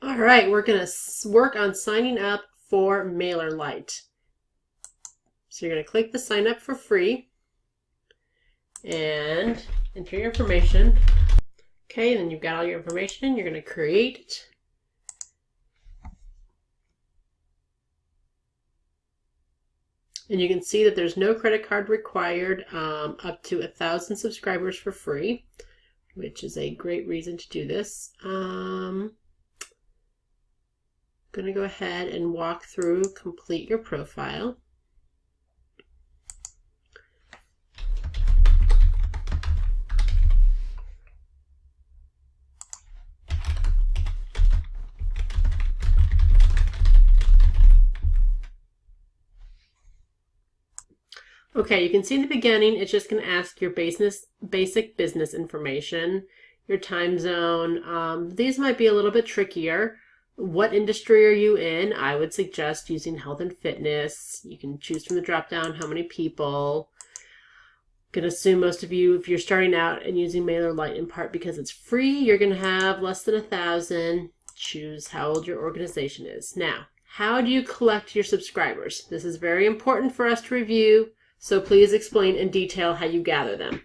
All right, we're going to work on signing up for MailerLite. So you're going to click the sign up for free and enter your information. Okay, and then you've got all your information. You're going to create it. And you can see that there's no credit card required, up to 1,000 subscribers for free, which is a great reason to do this. I'm going to go ahead and walk through complete your profile. Okay, you can see in the beginning, it's just going to ask your basic business information, your time zone. These might be a little bit trickier. What industry are you in? I would suggest using health and fitness. You can choose from the drop down how many people. I'm going to assume most of you, if you're starting out and using MailerLite in part because it's free, you're going to have less than 1,000. Choose how old your organization is. Now, how do you collect your subscribers? This is very important for us to review. So please explain in detail how you gather them.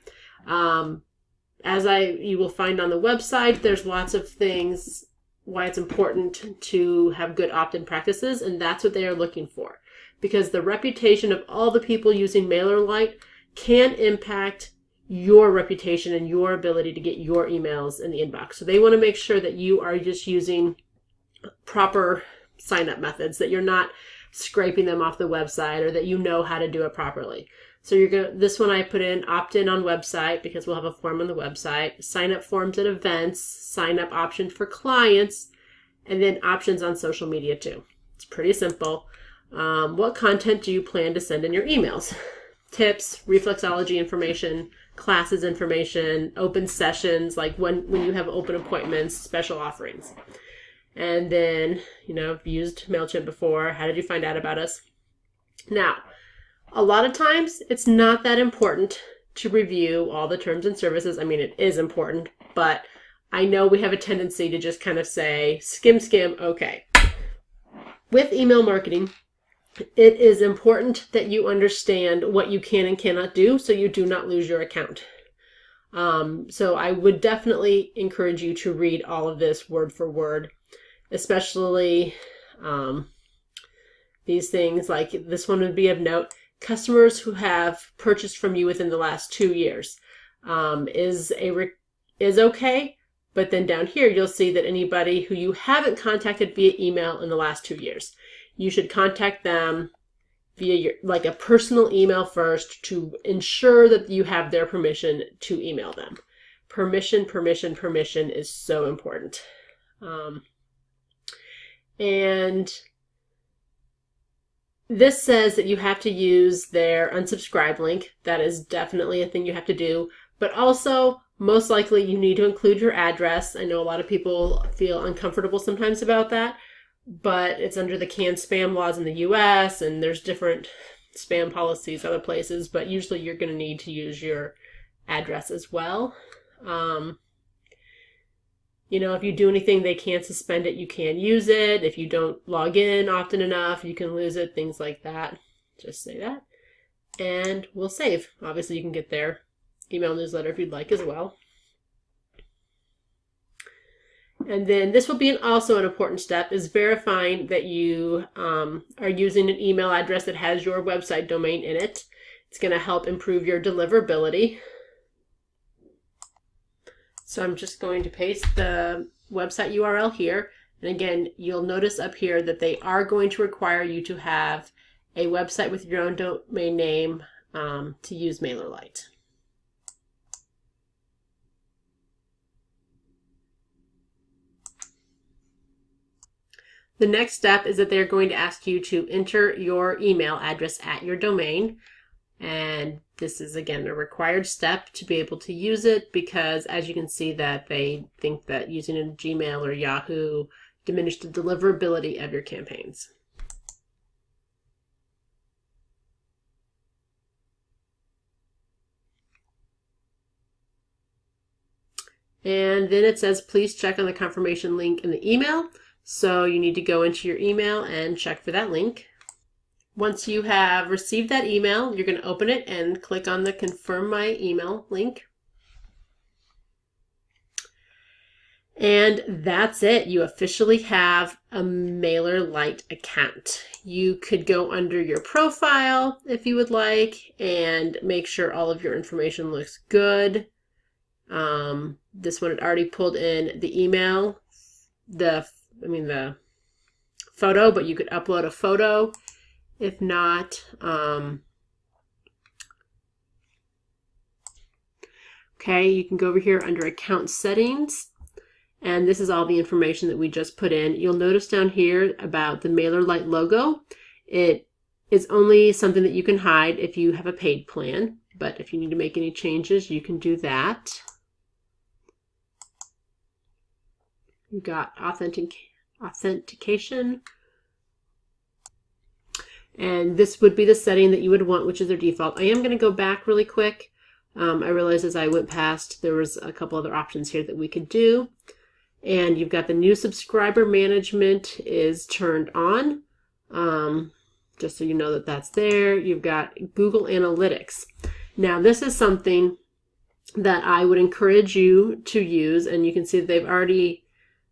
You will find on the website, there's lots of things why it's important to have good opt-in practices, and that's what they are looking for. Because the reputation of all the people using MailerLite can impact your reputation and your ability to get your emails in the inbox. So they want to make sure that you are just using proper sign-up methods, that you're not scraping them off the website, or that you know how to do it properly. So this one I put in opt-in on website because we'll have a form on the website, sign up forms at events, sign up option for clients, and then options on social media too. It's pretty simple. What content do you plan to send in your emails? Tips, reflexology information, classes information, open sessions, like when you have open appointments, special offerings. And then, I've used MailChimp before. How did you find out about us? Now, a lot of times it's not that important to review all the terms and services. I mean, it is important, but I know we have a tendency to just kind of say, skim, okay. With email marketing, it is important that you understand what you can and cannot do so you do not lose your account. So I would definitely encourage you to read all of this word for word. Especially these things, like this one would be of note. Customers who have purchased from you within the last 2 years is okay, but then down here you'll see that anybody who you haven't contacted via email in the last 2 years, you should contact them via a personal email first to ensure that you have their permission to email them. Permission is so important. And this says that you have to use their unsubscribe link. That is definitely a thing you have to do. But also, most likely, you need to include your address. I know a lot of people feel uncomfortable sometimes about that, but it's under the canned spam laws in the US, and there's different spam policies other places, but usually you're going to need to use your address as well. If you do anything, they can't suspend it. You can use it. If you don't log in often enough, you can lose it, things like that. Just say that. And we'll save. Obviously, you can get their email newsletter if you'd like as well. And then this will be also an important step, is verifying that you are using an email address that has your website domain in it. It's going to help improve your deliverability. So I'm just going to paste the website URL here. And again, you'll notice up here that they are going to require you to have a website with your own domain name to use MailerLite. The next step is that they're going to ask you to enter your email address at your domain. And this is, again, a required step to be able to use it because, as you can see, that they think that using a Gmail or Yahoo diminishes the deliverability of your campaigns. And then it says, please check on the confirmation link in the email. So you need to go into your email and check for that link. Once you have received that email, you're going to open it and click on the Confirm My Email link. And that's it. You officially have a MailerLite account. You could go under your profile if you would like and make sure all of your information looks good. This one had already pulled in the email, the photo, but you could upload a photo if not. Okay, you can go over here under account settings. And this is all the information that we just put in. You'll notice down here about the MailerLite logo. It is only something that you can hide if you have a paid plan. But if you need to make any changes, you can do that. You've got authentication. And this would be the setting that you would want, which is their default. I am going to go back really quick. I realized as I went past, there was a couple other options here that we could do. And you've got the new subscriber management is turned on, just so you know that that's there. You've got Google Analytics. Now, this is something that I would encourage you to use, and you can see that they've already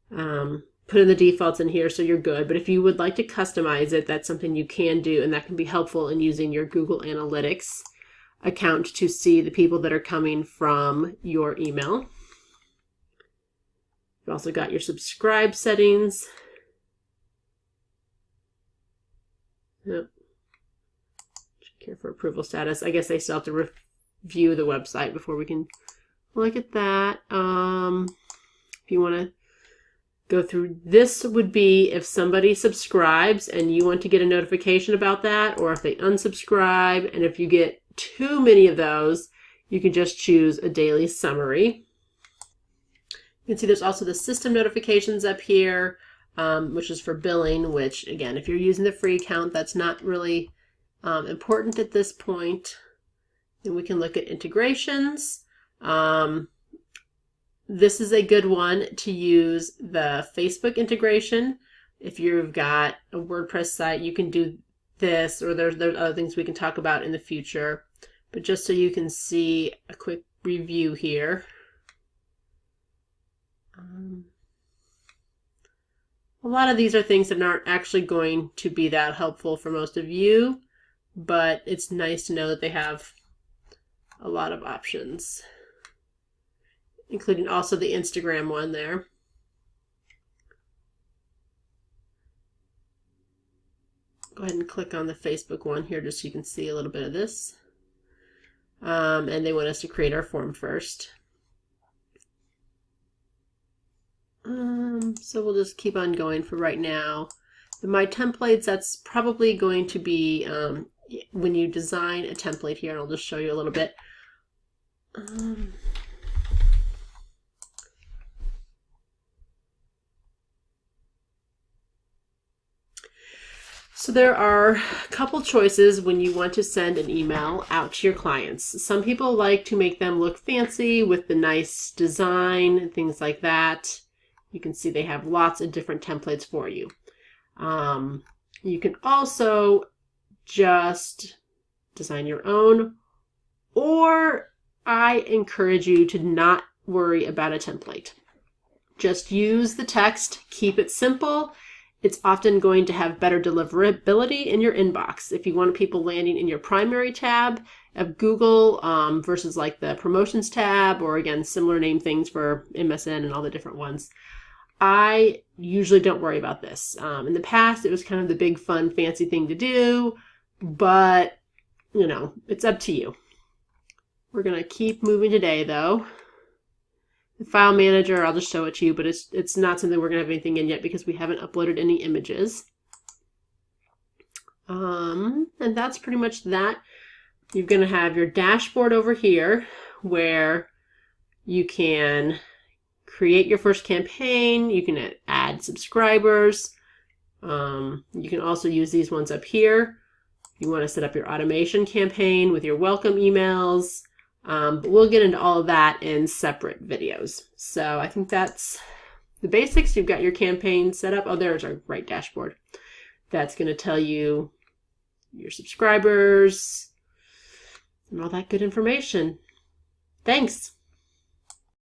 put in the defaults in here, so you're good. But if you would like to customize it, that's something you can do, and that can be helpful in using your Google Analytics account to see the people that are coming from your email. You've also got your subscribe settings. Yep. Check here for approval status. I guess they still have to review the website before we can look at that. If you want to go through, this would be if somebody subscribes and you want to get a notification about that, or if they unsubscribe, and if you get too many of those, you can just choose a daily summary. You can see there's also the system notifications up here, which is for billing, which again, if you're using the free account, that's not really important at this point. Then we can look at integrations. This is a good one to use the Facebook integration. If you've got a WordPress site, you can do this, or there's other things we can talk about in the future. But just so you can see a quick review here. A lot of these are things that aren't actually going to be that helpful for most of you, but it's nice to know that they have a lot of options, including also the Instagram one there. Go ahead and click on the Facebook one here just so you can see a little bit of this. And they want us to create our form first. So we'll just keep on going for right now. My templates, that's probably going to be when you design a template here, and I'll just show you a little bit. So there are a couple choices when you want to send an email out to your clients. Some people like to make them look fancy with the nice design and things like that. You can see they have lots of different templates for you. You can also just design your own, or I encourage you to not worry about a template. Just use the text, keep it simple. It's often going to have better deliverability in your inbox. If you want people landing in your primary tab of Google versus like the promotions tab, or again, similar name things for MSN and all the different ones, I usually don't worry about this. In the past, it was kind of the big, fun, fancy thing to do, but you know, it's up to you. We're going to keep moving today though. The file manager, I'll just show it to you, but it's not something we're going to have anything in yet because we haven't uploaded any images. And that's pretty much that. You're going to have your dashboard over here where you can create your first campaign. You can add subscribers. You can also use these ones up here. You want to set up your automation campaign with your welcome emails. But we'll get into all of that in separate videos. So I think that's the basics. You've got your campaign set up. Oh, there's our right dashboard. That's going to tell you your subscribers and all that good information. Thanks.